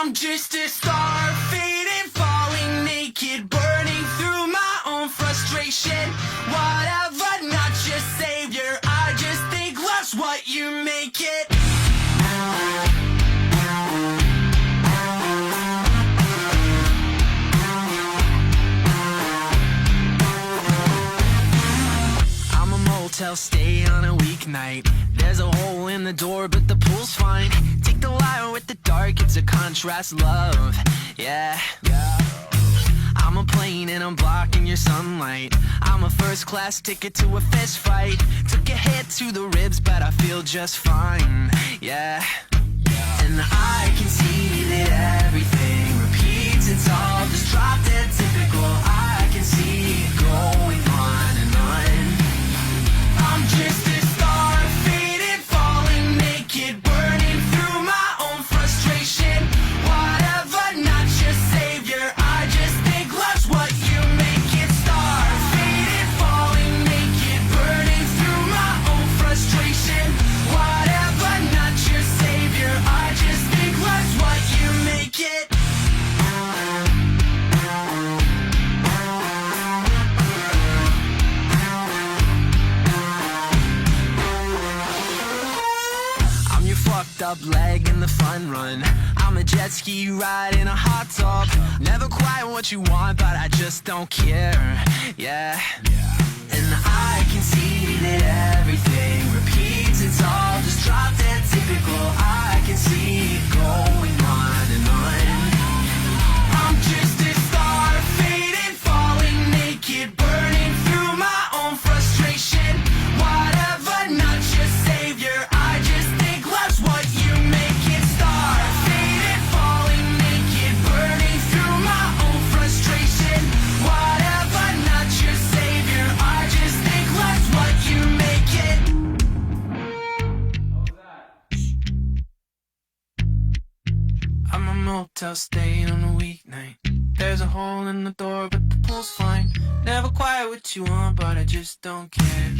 I'm just a star, fading, falling naked, burning through my own frustration. Whatever, not your savior, I just think love's what you make it. I'm a motel stay on a weeknight. There's a hole in the door, but the pool's fine. Take the light with the dark, it's a contrast love. Yeah. I'm a plane and I'm blocking your sunlight. I'm a first class ticket to a fist fight. Took a hit to the ribs, but I feel just fine. Yeah. And I can see that everything repeats. It's all just drop dead typical. I can see it going on and on. I'm just a star, faded, falling naked, burning through my own frustration. Whatever, not your savior, I just think love's what you make it. Star, faded, falling naked, burning through my own frustration. Whatever, not your savior, I just think love's what you make it. I'm your fucked up leg in the fun run. I'm a jet ski ride in a hot tub. Never quite what you want, but I just don't care. Yeah. And I can see that everything repeats. It's all just drop dead typical. I can see it going on and on. I'm just a star, fading, falling naked, burning through my own frustration. Whatever, not your savior, I just think love's what you make it. Star, faded, falling naked, burning through my own frustration. Whatever, not your savior, I just think love's what you make it. I'm a motel stay on a weeknight. There's a hole in the door, but the pool's fine. Never quite what you want, but I just don't care.